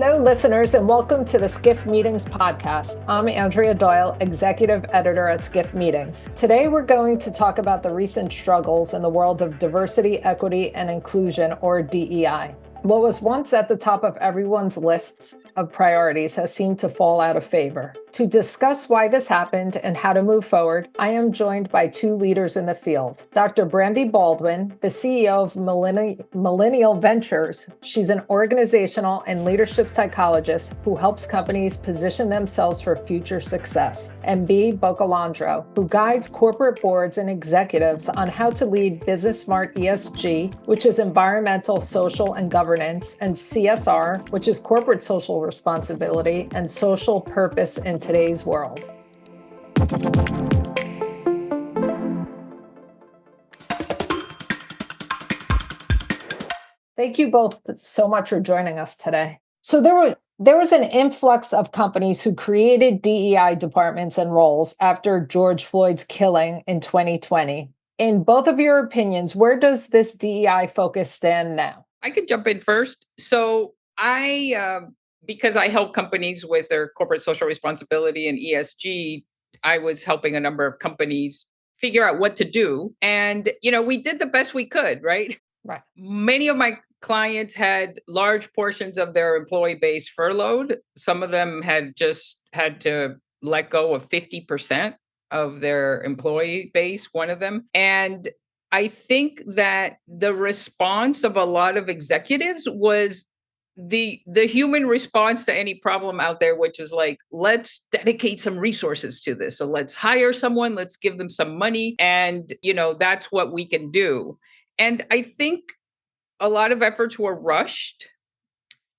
Hello, listeners, and welcome to the Skift Meetings podcast. I'm Andrea Doyle, executive editor at Skift Meetings. Today, we're going to talk about the recent struggles in the world of diversity, equity, and inclusion, or DEI. What was once at the top of everyone's lists of priorities has seemed to fall out of favor. To discuss why this happened and how to move forward, I am joined by two leaders in the field. Dr. Brandi Baldwin, the CEO of Millennial Ventures. She's an organizational and leadership psychologist who helps companies position themselves for future success. And Bea Boccalandro, who guides corporate boards and executives on how to lead business smart ESG, which is environmental, social, and governance, and CSR, which is corporate social responsibility and social purpose in today's world. Thank you both so much for joining us today. So there was an influx of companies who created DEI departments and roles after George Floyd's killing in 2020. In both of your opinions, where does this DEI focus stand now? I could jump in first. So because I help companies with their corporate social responsibility and ESG, I was helping a number of companies figure out what to do. And, we did the best we could, right? Right. Many of my clients had large portions of their employee base furloughed. Some of them had just had to let go of 50% of their employee base, one of them. And I think that the response of a lot of executives was the human response to any problem out there, which is like, let's dedicate some resources to this. So let's hire someone, let's give them some money. And, that's what we can do. And I think a lot of efforts were rushed.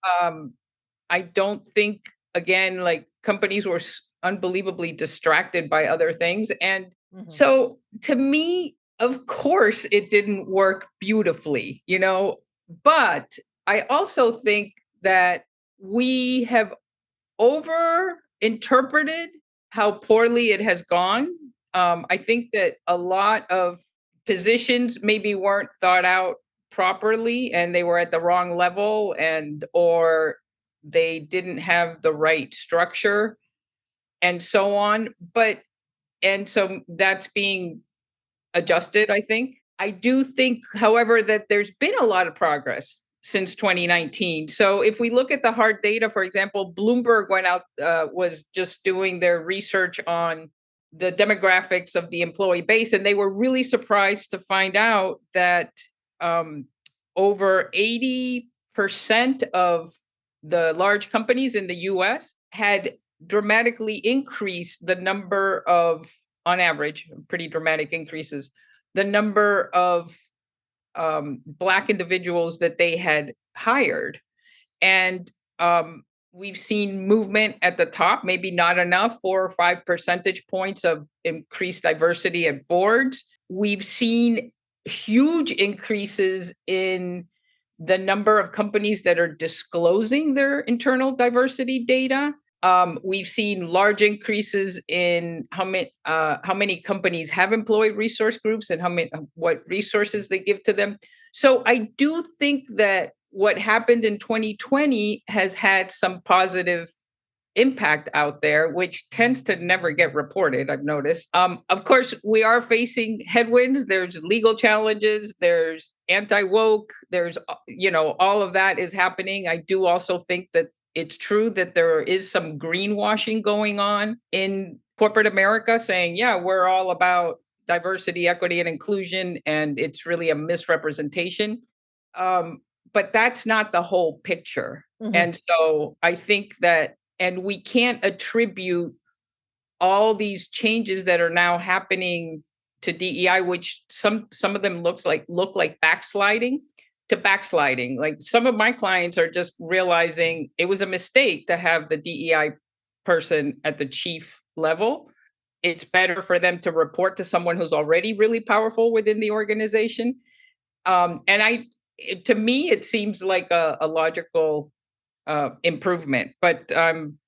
I don't think, again, like companies were unbelievably distracted by other things. And so to me, of course, it didn't work beautifully, but I also think that we have over interpreted how poorly it has gone. I think that a lot of positions maybe weren't thought out properly and they were at the wrong level or they didn't have the right structure and so on. And so that's being adjusted, I think. I do think, however, that there's been a lot of progress since 2019. So if we look at the hard data, for example, Bloomberg went out, was just doing their research on the demographics of the employee base, and they were really surprised to find out that over 80% of the large companies in the US had dramatically increased the number of, on average, pretty dramatic increases, the number of Black individuals that they had hired. And we've seen movement at the top, maybe not enough, 4 or 5 percentage points of increased diversity at boards. We've seen huge increases in the number of companies that are disclosing their internal diversity data. We've seen large increases in how many companies have employee resource groups and what resources they give to them. So I do think that what happened in 2020 has had some positive impact out there, which tends to never get reported, I've noticed. Of course, we are facing headwinds. There's legal challenges, there's anti-woke, there's, all of that is happening. I do also think that it's true that there is some greenwashing going on in corporate America saying, yeah, we're all about diversity, equity, and inclusion, and it's really a misrepresentation. But that's not the whole picture. And so I think that, and we can't attribute all these changes that are now happening to DEI, which some of them look like backsliding. Like some of my clients are just realizing it was a mistake to have the DEI person at the chief level. It's better for them to report to someone who's already really powerful within the organization. To me, it seems like a logical improvement, but I'm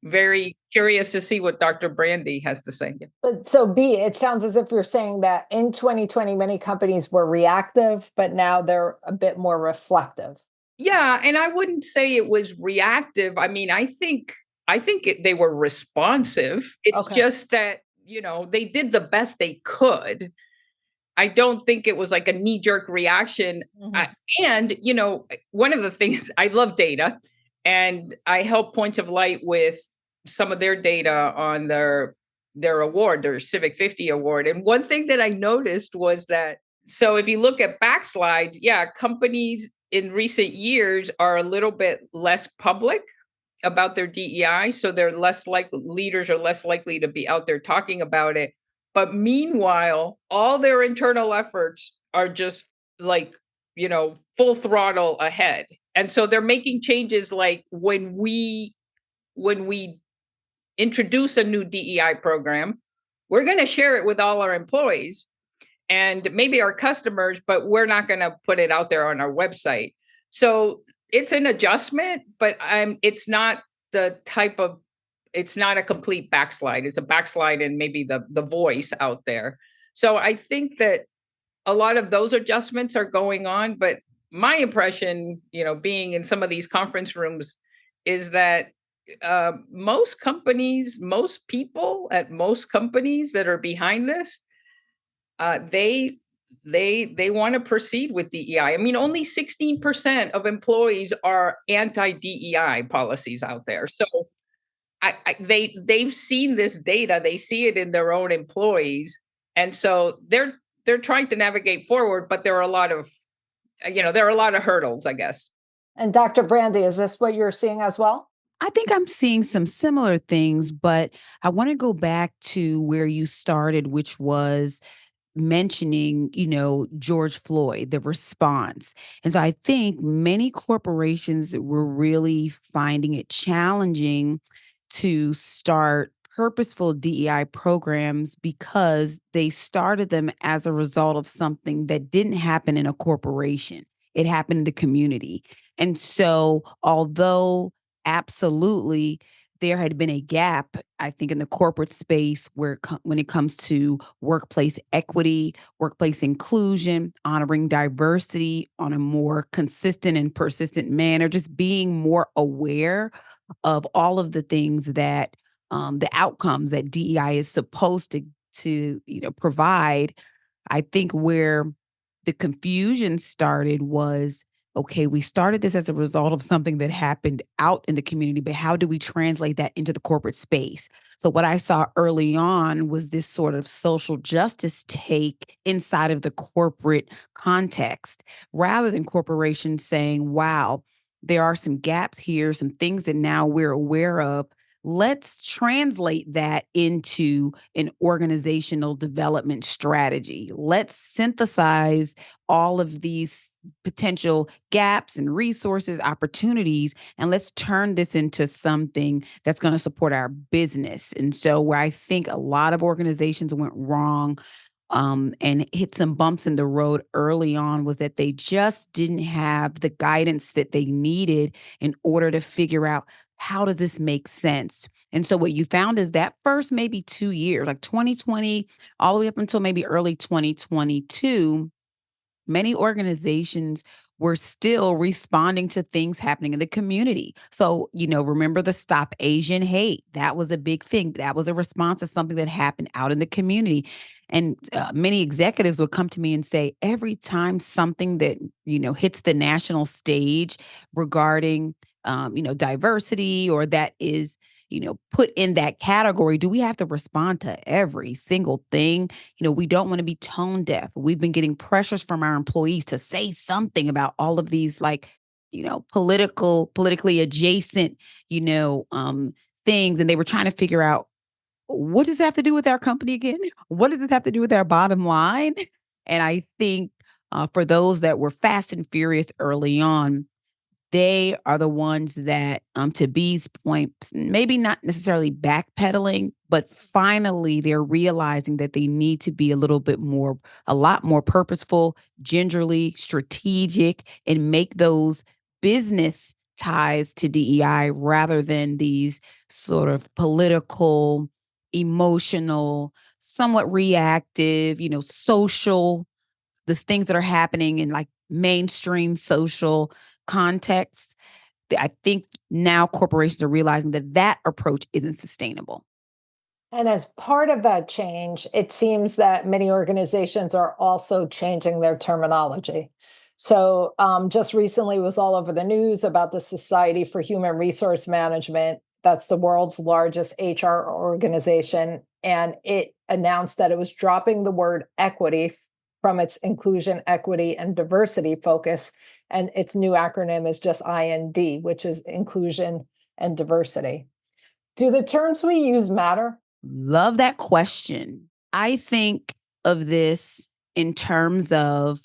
very curious to see what Dr. Brandi has to say. But so Bea, it sounds as if you're saying that in 2020, many companies were reactive, but now they're a bit more reflective. Yeah, and I wouldn't say it was reactive. I mean, they were responsive. It's Okay. just that, they did the best they could. I don't think it was like a knee-jerk reaction. I, Mhm. and, one of the things I love data, and I help Point of Light with some of their data on their award, their Civic 50 award. And one thing that I noticed was that, so if you look at backslides, yeah, companies in recent years are a little bit less public about their DEI, so they're less like leaders are less likely to be out there talking about it. But meanwhile, all their internal efforts are just like, full throttle ahead. And so they're making changes like when we introduce a new DEI program, we're going to share it with all our employees and maybe our customers, but we're not going to put it out there on our website. So it's an adjustment, but it's not the type of it's not a complete backslide. It's a backslide in maybe the voice out there. So I think that a lot of those adjustments are going on, but my impression, being in some of these conference rooms, is that most companies, most people at most companies that are behind this, they want to proceed with DEI. I mean, only 16% of employees are anti DEI policies out there. So they've seen this data, they see it in their own employees, and so they're trying to navigate forward. But there are a lot of hurdles, I guess. And Dr. Brandi, is this what you're seeing as well? I think I'm seeing some similar things, but I want to go back to where you started, which was mentioning, George Floyd, the response. And so I think many corporations were really finding it challenging to start purposeful DEI programs because they started them as a result of something that didn't happen in a corporation. It happened in the community. And so, although absolutely there had been a gap, I think, in the corporate space when it comes to workplace equity, workplace inclusion, honoring diversity on a more consistent and persistent manner, just being more aware of all of the things that the outcomes that DEI is supposed to provide. I think where the confusion started was, okay, we started this as a result of something that happened out in the community, but how do we translate that into the corporate space? So what I saw early on was this sort of social justice take inside of the corporate context, rather than corporations saying, wow, there are some gaps here, some things that now we're aware of. Let's translate that into an organizational development strategy. Let's synthesize all of these potential gaps and resources, opportunities, and let's turn this into something that's going to support our business. And so, where I think a lot of organizations went wrong and hit some bumps in the road early on was that they just didn't have the guidance that they needed in order to figure out, how does this make sense? And so what you found is that first maybe 2 years, like 2020, all the way up until maybe early 2022, many organizations were still responding to things happening in the community. So, remember the Stop Asian Hate? That was a big thing. That was a response to something that happened out in the community. And many executives would come to me and say, every time something that, hits the national stage regarding, diversity, or that is, put in that category, do we have to respond to every single thing? We don't want to be tone deaf. We've been getting pressures from our employees to say something about all of these, like, politically adjacent, things. And they were trying to figure out, what does that have to do with our company again? What does this have to do with our bottom line? And I think for those that were fast and furious early on, they are the ones that, to Bea's point, maybe not necessarily backpedaling, but finally they're realizing that they need to be a lot more purposeful, gingerly, strategic, and make those business ties to DEI rather than these sort of political, emotional, somewhat reactive, social, the things that are happening in like mainstream social contexts, I think now corporations are realizing that that approach isn't sustainable. And as part of that change, it seems that many organizations are also changing their terminology. So, just recently was all over the news about the Society for Human Resource Management. That's the world's largest HR organization. And it announced that it was dropping the word equity from its inclusion, equity, and diversity focus. And its new acronym is just IND, which is inclusion and diversity. Do the terms we use matter? Love that question. I think of this in terms of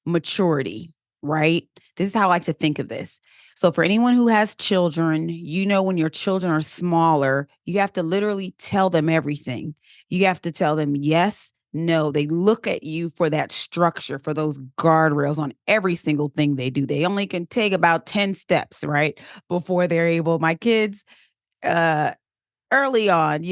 maturity, right? This is how I like to think of this. So, for anyone who has children, when your children are smaller, you have to literally tell them everything. You have to tell them yes, no. They look at you for that structure, for those guardrails on every single thing they do. They only can take about 10 steps, right? Before they're able. My kids, uh, early on,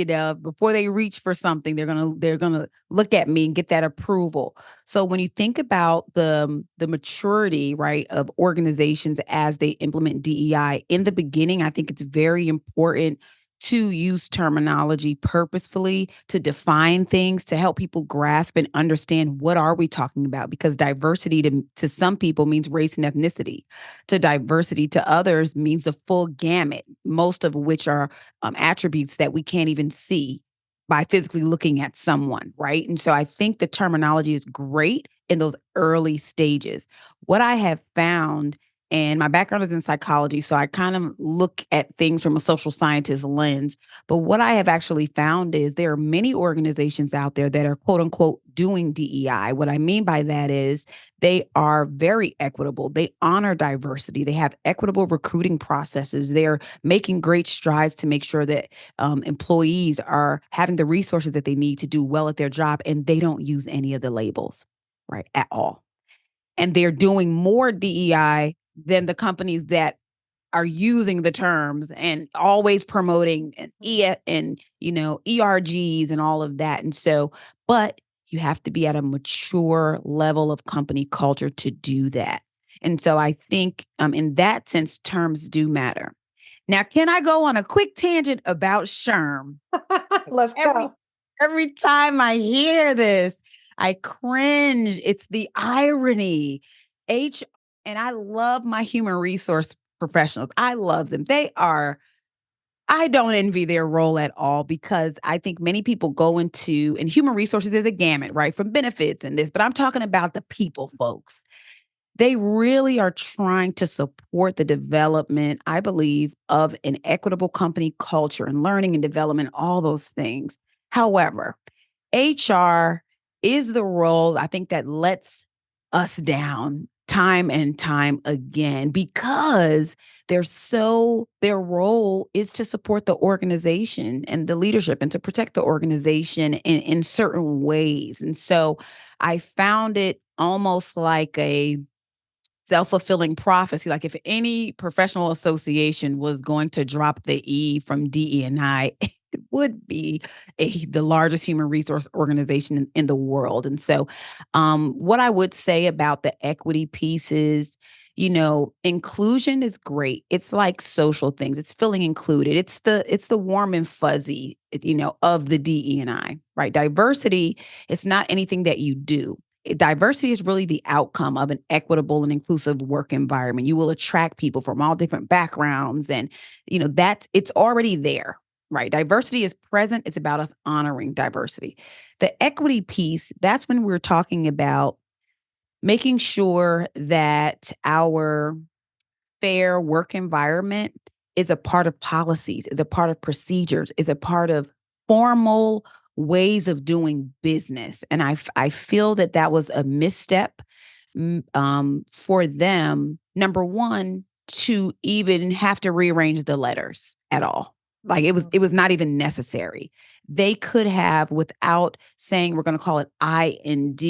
before they reach for something, they're gonna look at me and get that approval. So when you think about the maturity, right, of organizations as they implement DEI in the beginning, I think it's very important to use terminology purposefully to define things to help people grasp and understand what are we talking about, because diversity to some people means race and ethnicity. To diversity to others means the full gamut, most of which are attributes that we can't even see by physically looking at someone, right? And so I think the terminology is great in those early stages. What I have found, and my background is in psychology, so I kind of look at things from a social scientist lens. But what I have actually found is there are many organizations out there that are quote unquote doing DEI. What I mean by that is they are very equitable. They honor diversity. They have equitable recruiting processes. They're making great strides to make sure that employees are having the resources that they need to do well at their job, and they don't use any of the labels, right, at all. And they're doing more DEI than the companies that are using the terms and always promoting ERGs and all of that. And so, but you have to be at a mature level of company culture to do that. And so I think in that sense, terms do matter. Now, can I go on a quick tangent about SHRM? Let's Every go. every time I hear this, I cringe. It's the irony. H and I love my human resource professionals. I love them. I don't envy their role at all, because I think many people go into, and human resources is a gamut, right? From benefits and this, but I'm talking about the people, folks. They really are trying to support the development, I believe, of an equitable company culture and learning and development, all those things. However, HR is the role I think that lets us down time and time again, because their role is to support the organization and the leadership and to protect the organization in certain ways. And so I found it almost like a self-fulfilling prophecy. Like, if any professional association was going to drop the E from DE&I, it would be the largest human resource organization in the world. And so what I would say about the equity piece is, inclusion is great. It's like social things. It's feeling included. It's the warm and fuzzy, of the DE&I, right? Diversity is not anything that you do. Diversity is really the outcome of an equitable and inclusive work environment. You will attract people from all different backgrounds, and it's already there, right? Diversity is present. It's about us honoring diversity. The equity piece, that's when we're talking about making sure that our fair work environment is a part of policies, is a part of procedures, is a part of formal ways of doing business. And I feel that was a misstep for them, number one, to even have to rearrange the letters at all. Like, it was not even necessary. They could have, without saying we're going to call it IND,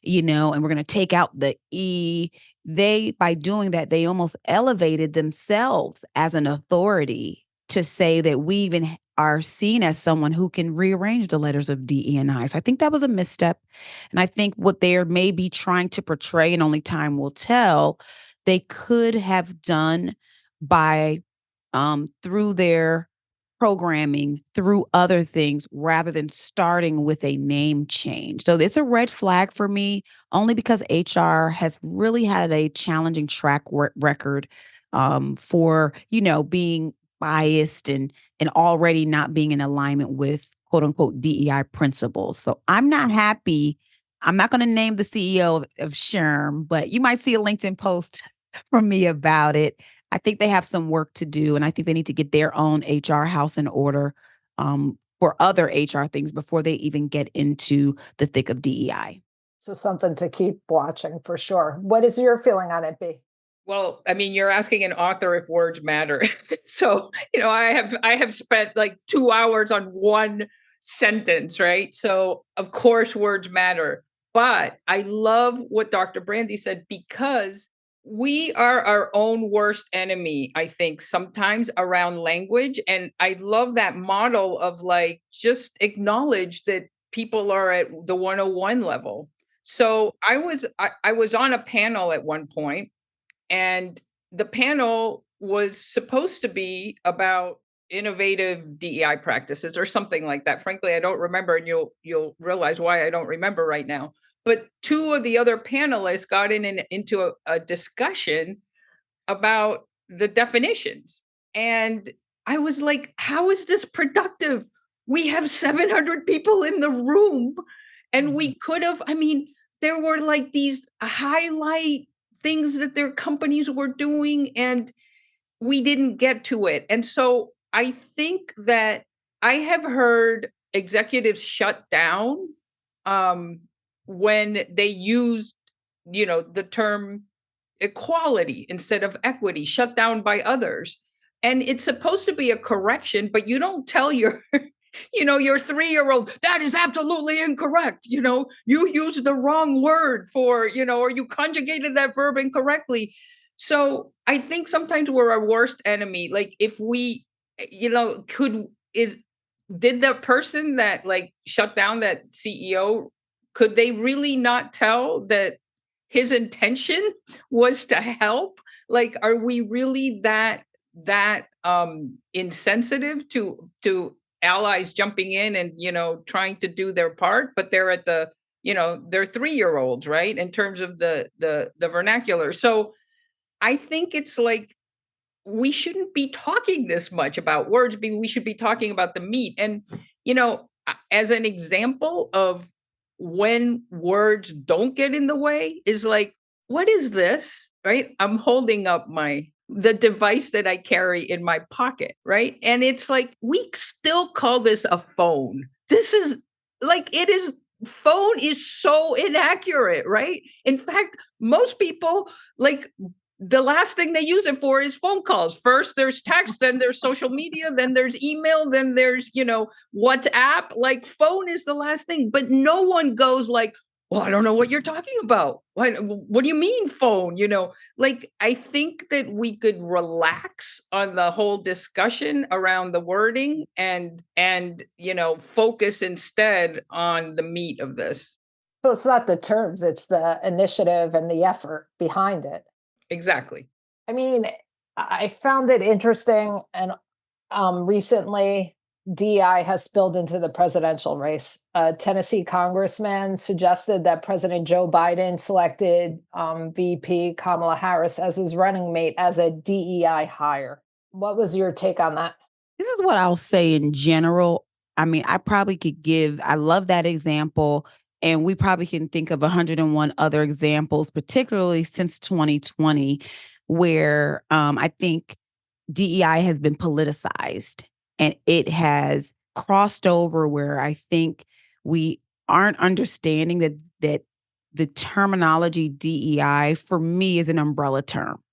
and we're going to take out the E. By doing that, they almost elevated themselves as an authority to say that we even are seen as someone who can rearrange the letters of D, E, and I. So I think that was a misstep. And I think what they're maybe trying to portray, and only time will tell, they could have done by through their programming, through other things, rather than starting with a name change. So it's a red flag for me, only because HR has really had a challenging record for, being biased and already not being in alignment with quote unquote DEI principles. So I'm not happy. I'm not going to name the CEO of Sherm, but you might see a LinkedIn post from me about it. I think they have some work to do, and I think they need to get their own HR house in order for other HR things before they even get into the thick of DEI. So something to keep watching for sure. What is your feeling on it, B? Well, I mean, you're asking an author if words matter. So, I have spent like 2 hours on one sentence, right? So, of course, words matter. But I love what Dr. Brandi said, because we are our own worst enemy, I think, sometimes around language. And I love that model of like, just acknowledge that people are at the 101 level. So I was on a panel at one point, and the panel was supposed to be about innovative DEI practices or something like that. Frankly, I don't remember, and you'll realize why I don't remember right now. But two of the other panelists got into a discussion about the definitions. And I was like, how is this productive? We have 700 people in the room, and we could have, I mean, there were like these highlight things that their companies were doing, and we didn't get to it. And so I think that I have heard executives shut down um, when they used, the term equality instead of equity, shut down by others. And it's supposed to be a correction, but you don't tell your your 3-year-old, that is absolutely incorrect. You used the wrong word for, or you conjugated that verb incorrectly. So I think sometimes we're our worst enemy. Like if we, did the person that like shut down that CEO, could they really not tell that his intention was to help? Like, are we really that insensitive to allies jumping in and trying to do their part, but they're at the they're 3-year-olds, right, in terms of the vernacular. So I think it's like we shouldn't be talking this much about words, but we should be talking about the meat. And as an example of when words don't get in the way is like, what is this, right? I'm holding up the device that I carry in my pocket, right? And it's like, we still call this a phone. This is like, phone is so inaccurate, right? In fact, most people, like, the last thing they use it for is phone calls. First there's text, then there's social media, then there's email, then there's, WhatsApp. Like, phone is the last thing, but no one goes like, well, I don't know what you're talking about. What do you mean phone? Like, I think that we could relax on the whole discussion around the wording and focus instead on the meat of this. So it's not the terms, it's the initiative and the effort behind it. Exactly. I mean, I found it interesting, and recently DEI has spilled into the presidential race. A Tennessee congressman suggested that President Joe Biden selected VP Kamala Harris as his running mate as a DEI hire. What was your take on that? This is what I'll say in general. I mean, I love that example. And we probably can think of 101 other examples, particularly since 2020, where I think DEI has been politicized and it has crossed over where I think we aren't understanding that the terminology DEI for me is an umbrella term.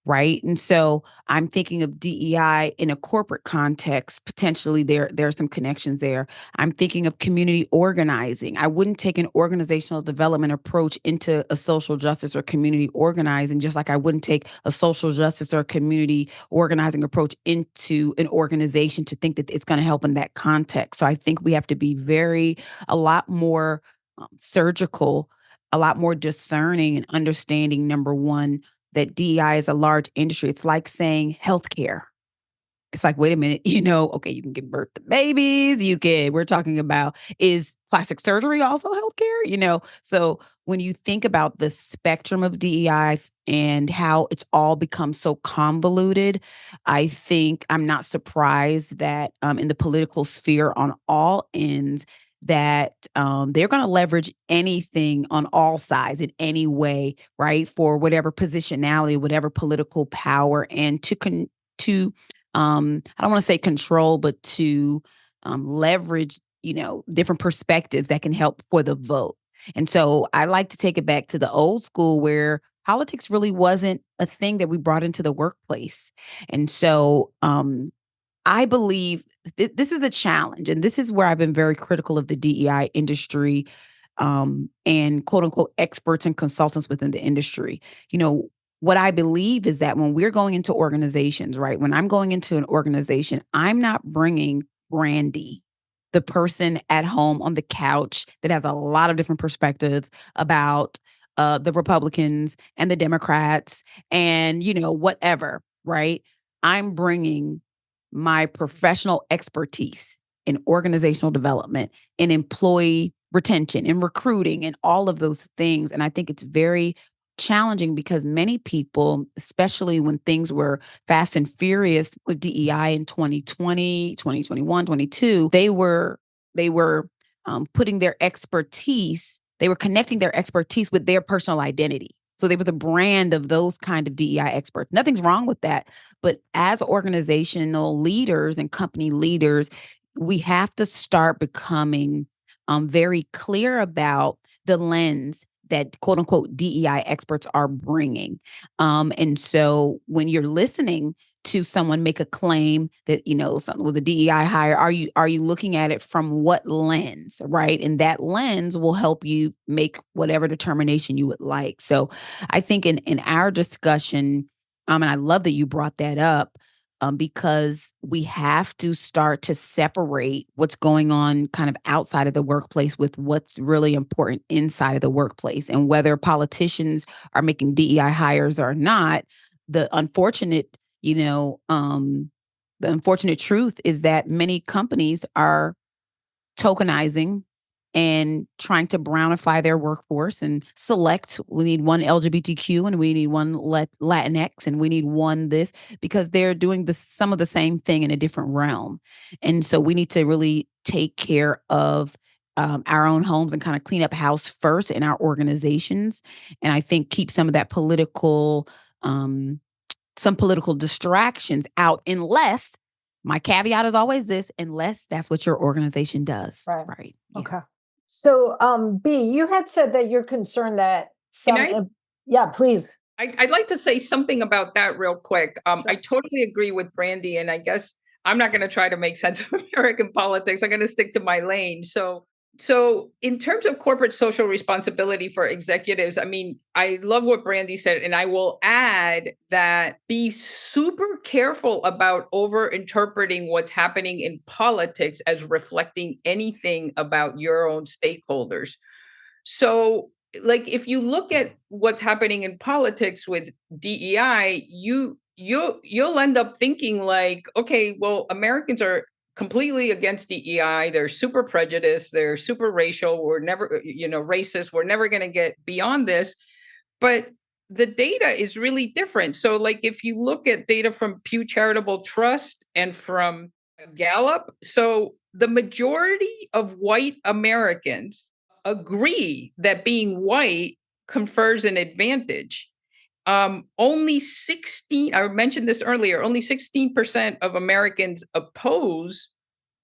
Right. And so I'm thinking of DEI in a corporate context. Potentially there are some connections there. I'm thinking of community organizing. I wouldn't take an organizational development approach into a social justice or community organizing, just like I wouldn't take a social justice or community organizing approach into an organization to think that it's going to help in that context. So I think we have to be a lot more surgical, a lot more discerning and understanding, number one, that DEI is a large industry. It's like saying healthcare. It's like, wait a minute, okay, you can give birth to babies. We're talking about, is plastic surgery also healthcare? So when you think about the spectrum of DEI and how it's all become so convoluted, I think I'm not surprised that in the political sphere on all ends, that they're going to leverage anything on all sides in any way, right? For whatever positionality, whatever political power, and to I don't want to say control, but to leverage, different perspectives that can help for the vote. And so I like to take it back to the old school where politics really wasn't a thing that we brought into the workplace. And so I believe this is a challenge, and this is where I've been very critical of the DEI industry and quote unquote experts and consultants within the industry. What I believe is that when we're going into organizations, right? When I'm going into an organization, I'm not bringing Brandi, the person at home on the couch that has a lot of different perspectives about the Republicans and the Democrats and, whatever, right? I'm bringing my professional expertise in organizational development, in employee retention, in recruiting, and all of those things. And I think it's very challenging because many people, especially when things were fast and furious with DEI in 2020, 2021, 22, they were putting their expertise, they were connecting their expertise with their personal identity. So there was a brand of those kind of DEI experts. Nothing's wrong with that. But as organizational leaders and company leaders, we have to start becoming very clear about the lens that quote unquote DEI experts are bringing. And so when you're listening to someone make a claim that, something with a DEI hire, are you looking at it from what lens, right? And that lens will help you make whatever determination you would like. So I think in our discussion, and I love that you brought that up, because we have to start to separate what's going on kind of outside of the workplace with what's really important inside of the workplace. And whether politicians are making DEI hires or not, the unfortunate, the unfortunate truth is that many companies are tokenizing and trying to brownify their workforce and select, we need one LGBTQ and we need one Latinx and we need one this, because they're doing some of the same thing in a different realm. And so we need to really take care of our own homes and kind of clean up house first in our organizations. And I think keep some of that some political distractions out, unless, my caveat is always this, unless that's what your organization does. Right. Yeah. Okay. So, Bea, you had said that you're concerned that yeah, please. I'd like to say something about that real quick. Sure. I totally agree with Brandi, and I guess I'm not going to try to make sense of American politics. I'm going to stick to my lane. So in terms of corporate social responsibility for executives, I mean, I love what Brandi said, and I will add that be super careful about over interpreting what's happening in politics as reflecting anything about your own stakeholders. So, like, if you look at what's happening in politics with DEI, you'll end up thinking like, okay, well, Americans are completely against DEI. They're super prejudiced. They're super racial. We're never, racist. We're never going to get beyond this. But the data is really different. So, like, if you look at data from Pew Charitable Trust and from Gallup, so the majority of white Americans agree that being white confers an advantage. Only 16, I mentioned this earlier, only 16% of Americans oppose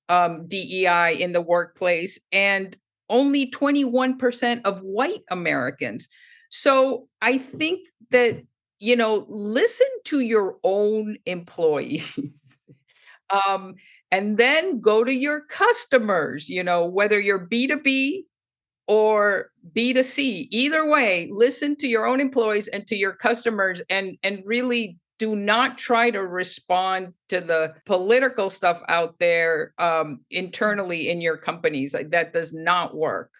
DEI in the workplace, and only 21% of white Americans. So I think that, listen to your own employees. And then go to your customers, whether you're B2B or B2C. Either way, listen to your own employees and to your customers, and really do not try to respond to the political stuff out there internally in your companies. Like, that does not work.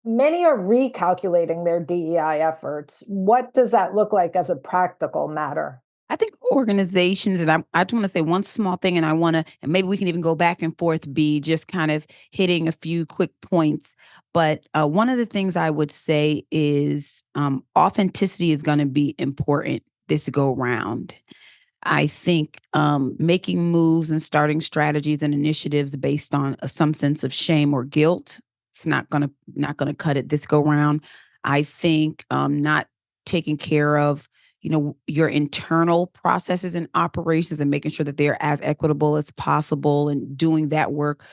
Many are recalculating their DEI efforts. What does that look like as a practical matter? I think organizations, and I just want to say one small thing, and and maybe we can even go back and forth, be just kind of hitting a few quick points. But one of the things I would say is authenticity is going to be important this go round. I think making moves and starting strategies and initiatives based on some sense of shame or guilt, it's not gonna cut it this go round. I think not taking care of your internal processes and operations and making sure that they're as equitable as possible and doing that work,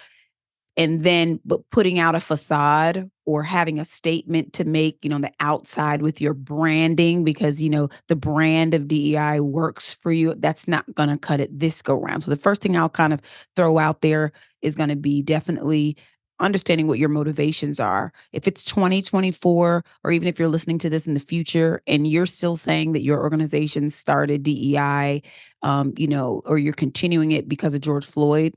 and then but putting out a facade or having a statement to make, on the outside with your branding, because the brand of DEI works for you. That's not going to cut it this go round. So the first thing I'll kind of throw out there is going to be definitely understanding what your motivations are. If it's 2024, or even if you're listening to this in the future and you're still saying that your organization started DEI, or you're continuing it because of George Floyd,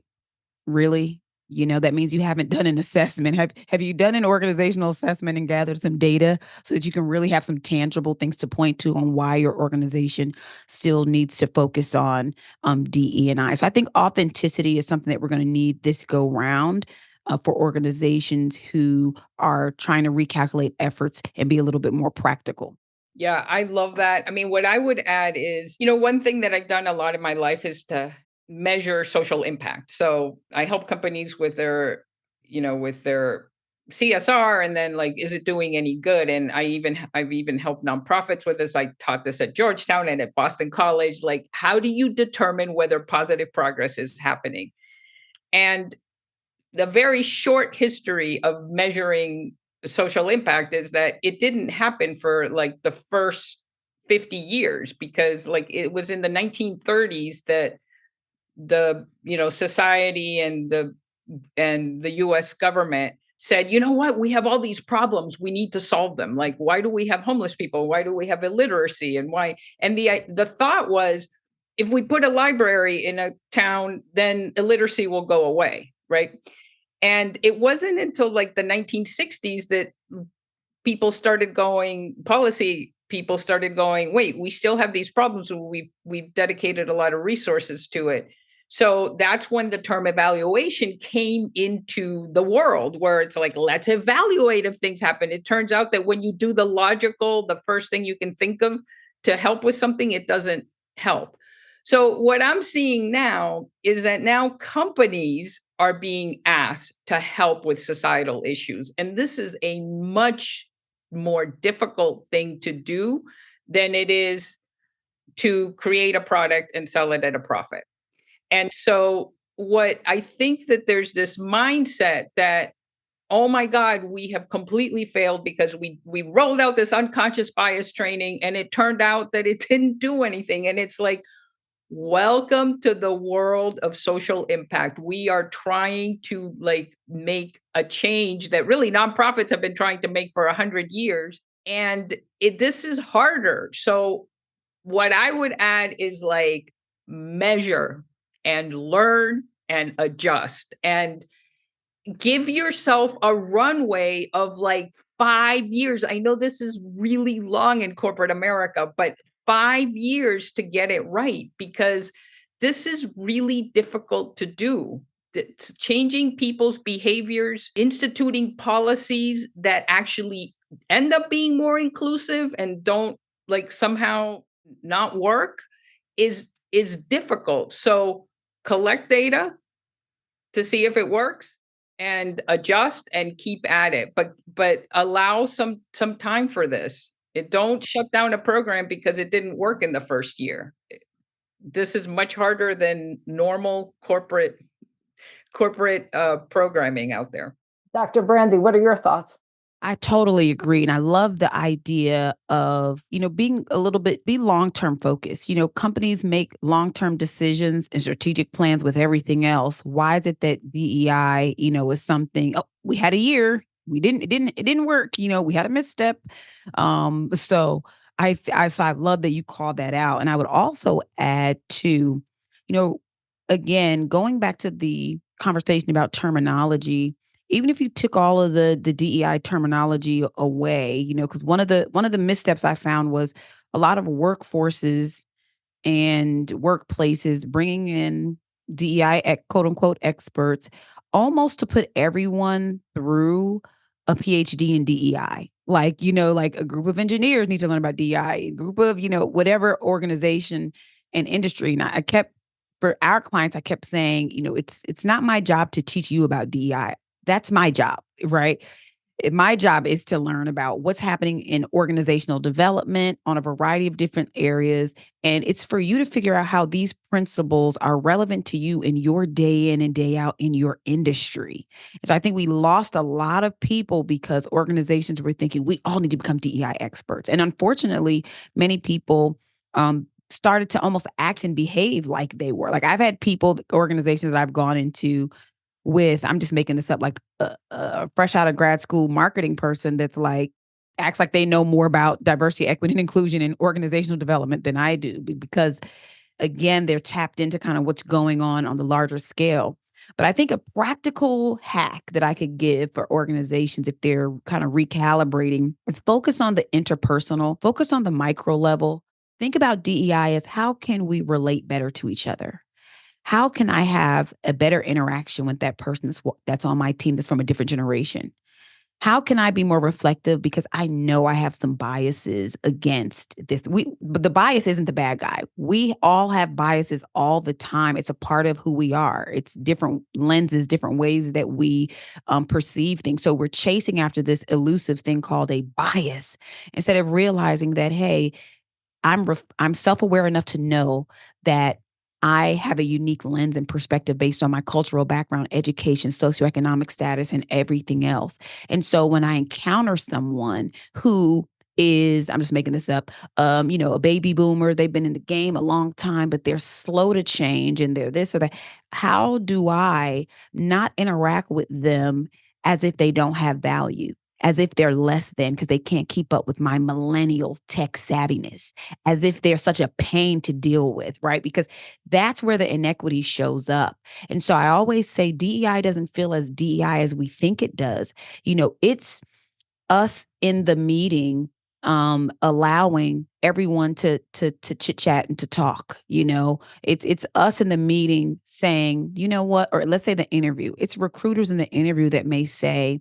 really? That means you haven't done an assessment. Have you done an organizational assessment and gathered some data so that you can really have some tangible things to point to on why your organization still needs to focus on DE&I? So I think authenticity is something that we're going to need this go round for organizations who are trying to recalculate efforts and be a little bit more practical. Yeah, I love that. I mean, what I would add is, one thing that I've done a lot in my life is to measure social impact. So I help companies with their CSR, and then like, is it doing any good? And I've even helped nonprofits with this. I taught this at Georgetown and at Boston College. Like, how do you determine whether positive progress is happening? And the very short history of measuring social impact is that it didn't happen for like the first 50 years, because like it was in the 1930s that the society and the US government said, you know what, we have all these problems, we need to solve them. Like, why do we have homeless people, why do we have illiteracy, and why? And the thought was, if we put a library in a town, then illiteracy will go away, right? And it wasn't until like the 1960s that policy people started going, wait, we still have these problems. We've dedicated a lot of resources to it. So that's when the term evaluation came into the world, where it's like, let's evaluate if things happen. It turns out that when you do the first thing you can think of to help with something, it doesn't help. So what I'm seeing now is that now companies are being asked to help with societal issues. And this is a much more difficult thing to do than it is to create a product and sell it at a profit. And so what I think that there's this mindset that, oh my God, we have completely failed because we rolled out this unconscious bias training and it turned out that it didn't do anything. And it's like, welcome to the world of social impact. We are trying to like make a change that really nonprofits have been trying to make for 100 years. And this is harder. So what I would add is like, measure and learn and adjust, and give yourself a runway of like 5 years. I know this is really long in corporate America, but 5 years to get it right, because this is really difficult to do. It's changing people's behaviors, instituting policies that actually end up being more inclusive and don't like somehow not work is difficult. So collect data to see if it works and adjust and keep at it, but allow some time for this. Don't shut down a program because it didn't work in the first year. This is much harder than normal corporate programming out there. Dr. Brandi, what are your thoughts? I totally agree. And I love the idea of, be long-term focused. Companies make long-term decisions and strategic plans with everything else. Why is it that DEI, is something, oh, we had a year, it didn't work, we had a misstep. So I love that you called that out. And I would also add to, again, going back to the conversation about terminology, even if you took all of the DEI terminology away, because one of the missteps I found was a lot of workforces and workplaces bringing in DEI, quote unquote, experts, almost to put everyone through a PhD in DEI. Like a group of engineers need to learn about DEI, a group of, whatever organization and industry. And for our clients, I kept saying, it's not my job to teach you about DEI. That's my job, right? My job is to learn about what's happening in organizational development on a variety of different areas. And it's for you to figure out how these principles are relevant to you in your day in and day out in your industry. And so I think we lost a lot of people because organizations were thinking we all need to become DEI experts. And unfortunately, many people started to almost act and behave like they were. Like I've had organizations that I've gone into with, I'm just making this up, like a fresh out of grad school marketing person that's like, acts like they know more about diversity, equity, and inclusion and organizational development than I do, because again, they're tapped into kind of what's going on the larger scale. But I think a practical hack that I could give for organizations if they're kind of recalibrating is focus on the interpersonal, focus on the micro level. Think about DEI as how can we relate better to each other? How can I have a better interaction with that person that's on my team that's from a different generation? How can I be more reflective because I know I have some biases against this? But the bias isn't the bad guy. We all have biases all the time. It's a part of who we are. It's different lenses, different ways that we perceive things. So we're chasing after this elusive thing called a bias instead of realizing that, hey, I'm self-aware enough to know that I have a unique lens and perspective based on my cultural background, education, socioeconomic status, and everything else. And so when I encounter someone who is, I'm just making this up, a baby boomer, they've been in the game a long time, but they're slow to change and they're this or that. How do I not interact with them as if they don't have value? As if they're less than because they can't keep up with my millennial tech savviness, as if they're such a pain to deal with, right? Because that's where the inequity shows up. And so I always say DEI doesn't feel as DEI as we think it does. It's us in the meeting allowing everyone to chit chat and to talk. It's us in the meeting saying, you know what, or let's say the interview. It's recruiters in the interview that may say,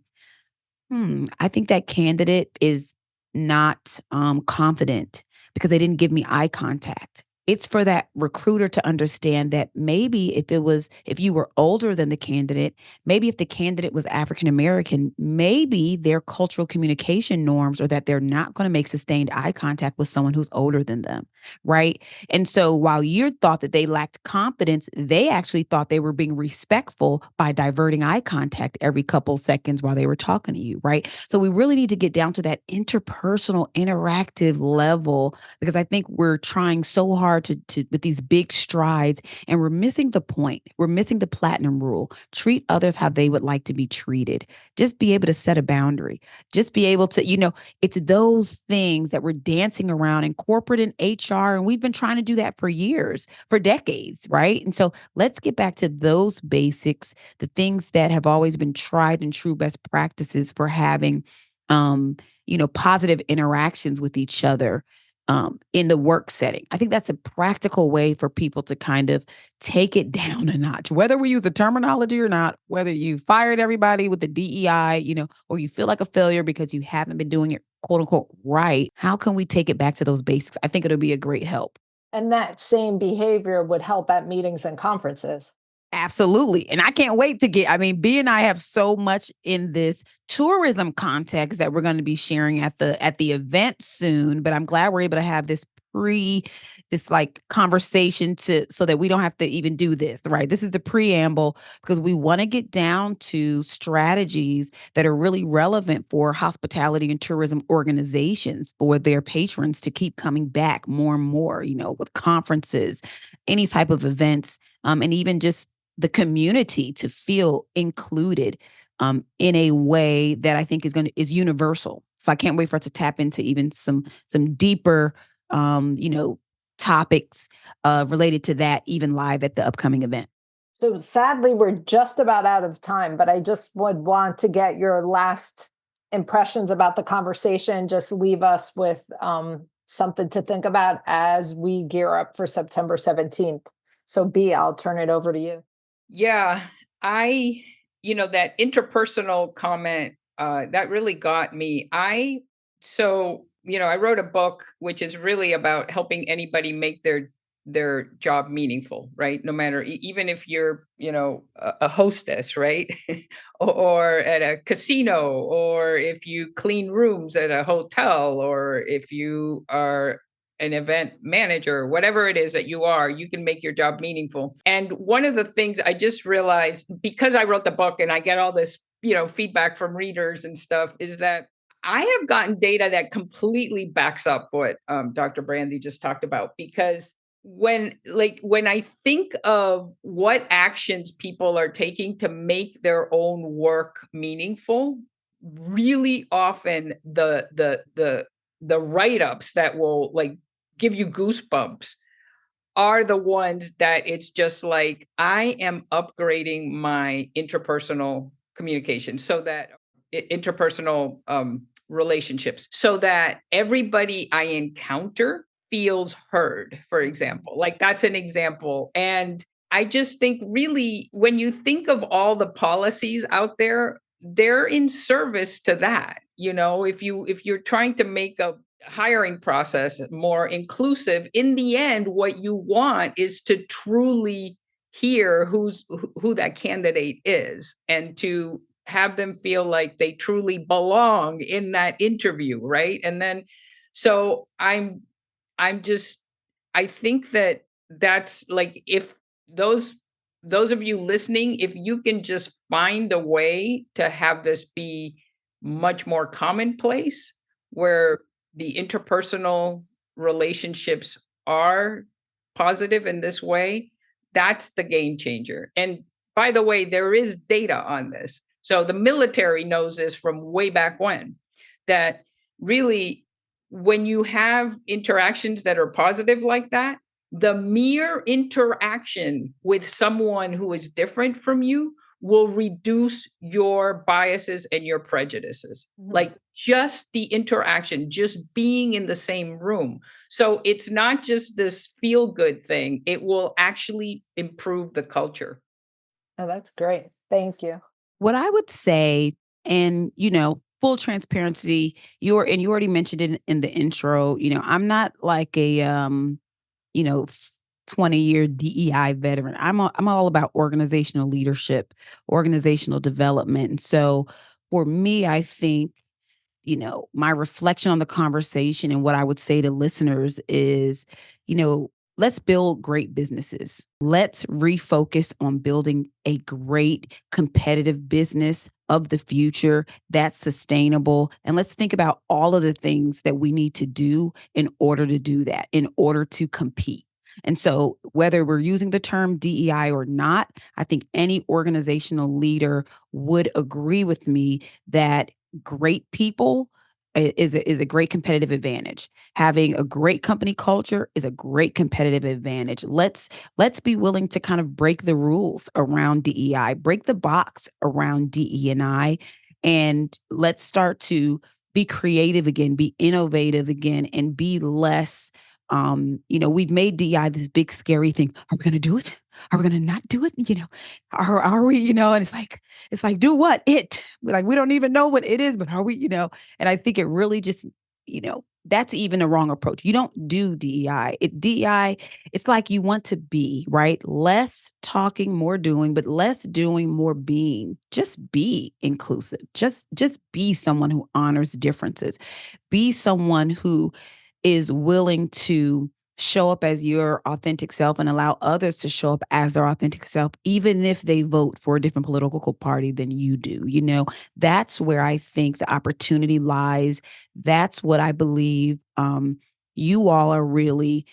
I think that candidate is not confident because they didn't give me eye contact. It's for that recruiter to understand that maybe if you were older than the candidate, maybe if the candidate was African American, maybe their cultural communication norms are that they're not going to make sustained eye contact with someone who's older than them, right? And so while you thought that they lacked confidence, they actually thought they were being respectful by diverting eye contact every couple seconds while they were talking to you, right? So we really need to get down to that interpersonal, interactive level because I think we're trying so hard to with these big strides and we're missing the point. We're missing the platinum rule. Treat others how they would like to be treated. Just be able to set a boundary. Just be able to, it's those things that we're dancing around in corporate and HR. And we've been trying to do that for years, for decades, right? And so let's get back to those basics, the things that have always been tried and true best practices for having, positive interactions with each other in the work setting. I think that's a practical way for people to kind of take it down a notch, whether we use the terminology or not, whether you fired everybody with the DEI, or you feel like a failure because you haven't been doing it, quote unquote, right. How can we take it back to those basics? I think it'll be a great help. And that same behavior would help at meetings and conferences. Absolutely. And I can't wait Bea and I have so much in this tourism context that we're going to be sharing at the event soon, but I'm glad we're able to have this conversation so that we don't have to even do this, right? This is the preamble because we want to get down to strategies that are really relevant for hospitality and tourism organizations for their patrons to keep coming back more and more, with conferences, any type of events, and even just the community to feel included in a way that I think is universal. So I can't wait for it to tap into even some deeper, topics related to that, even live at the upcoming event. So sadly, we're just about out of time, but I just would want to get your last impressions about the conversation. Just leave us with something to think about as we gear up for September 17th. So, Bea, I'll turn it over to you. Yeah, I, that interpersonal comment, that really got me. I wrote a book which is really about helping anybody make their job meaningful, right? No matter even if you're, a hostess, right? or at a casino, or if you clean rooms at a hotel, or if you are an event manager, whatever it is that you are, you can make your job meaningful. And one of the things I just realized, because I wrote the book and I get all this, feedback from readers and stuff, is that I have gotten data that completely backs up what Dr. Brandi just talked about. Because when I think of what actions people are taking to make their own work meaningful, really often the write-ups that will give you goosebumps are the ones that it's just like, I am upgrading my interpersonal communication, so that interpersonal relationships, so that everybody I encounter feels heard, for example. Like, that's an example. And I just think, really, when you think of all the policies out there, they're in service to that. If you're trying to make a hiring process more inclusive, in the end, what you want is to truly hear who that candidate is, and to have them feel like they truly belong in that interview, right? And then, so I'm just, I think that's like, if those of you listening, if you can just find a way to have this be much more commonplace, where the interpersonal relationships are positive in this way, that's the game changer. And by the way, there is data on this. So the military knows this from way back when, that really, when you have interactions that are positive like that, the mere interaction with someone who is different from you will reduce your biases and your prejudices. Like, just the interaction, just being in the same room. So it's not just this feel good thing, it will actually improve the culture. Oh, that's great. Thank you. What I would say, and full transparency, you already mentioned it in the intro, I'm not like a you know, 20-year DEI veteran. I'm all about organizational leadership, organizational development. And so for me, I think, my reflection on the conversation and what I would say to listeners is, you know, let's build great businesses. Let's refocus on building a great competitive business of the future that's sustainable. And let's think about all of the things that we need to do in order to do that, in order to compete. And so, whether we're using the term DEI or not, I think any organizational leader would agree with me that great people is a great competitive advantage. Having a great company culture is a great competitive advantage. Let's be willing to kind of break the rules around DEI, break the box around DE&I, and let's start to be creative again, be innovative again, and be less we've made DEI this big scary thing. Are we going to do it? Are we going to not do it? Are we, and it's like, do what? Like, we don't even know what it is, but are we, and I think it really just, that's even a wrong approach. You don't do DEI. DEI, it's like you want to be, right? Less talking, more doing, but less doing, more being. Just be inclusive. Just be someone who honors differences. Be someone who is willing to show up as your authentic self and allow others to show up as their authentic self, even if they vote for a different political party than you do. That's where I think the opportunity lies. That's what I believe you all are really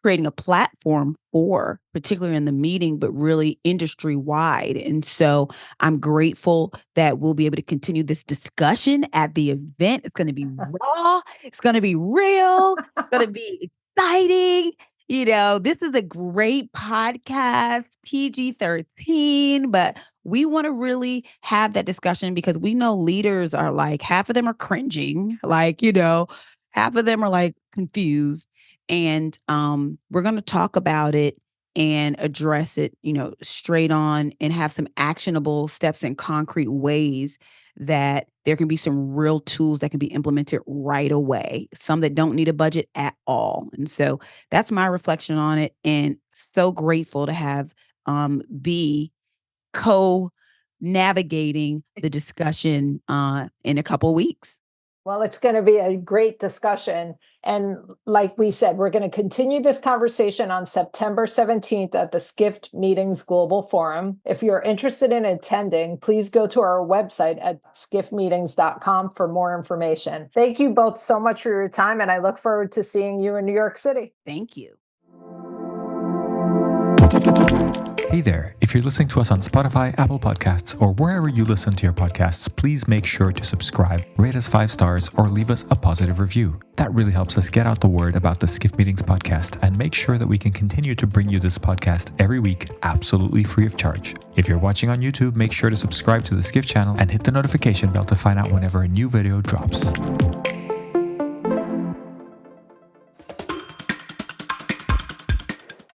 creating a platform for, particularly in the meeting, but really industry wide. And so I'm grateful that we'll be able to continue this discussion at the event. It's going to be raw. It's going to be real. It's going to be exciting. This is a great podcast, PG-13, but we want to really have that discussion because we know leaders are like, half of them are cringing, half of them are like confused. And we're going to talk about it and address it, straight on and have some actionable steps and concrete ways that there can be some real tools that can be implemented right away, some that don't need a budget at all. And so that's my reflection on it. And so grateful to have Bea co-navigating the discussion in a couple weeks. Well, it's going to be a great discussion. And like we said, we're going to continue this conversation on September 17th at the Skift Meetings Global Forum. If you're interested in attending, please go to our website at skiftmeetings.com for more information. Thank you both so much for your time, and I look forward to seeing you in New York City. Thank you. Hey there, if you're listening to us on Spotify, Apple Podcasts, or wherever you listen to your podcasts, please make sure to subscribe, rate us 5 stars, or leave us a positive review. That really helps us get out the word about the Skift Meetings podcast and make sure that we can continue to bring you this podcast every week absolutely free of charge. If you're watching on YouTube, make sure to subscribe to the Skift channel and hit the notification bell to find out whenever a new video drops.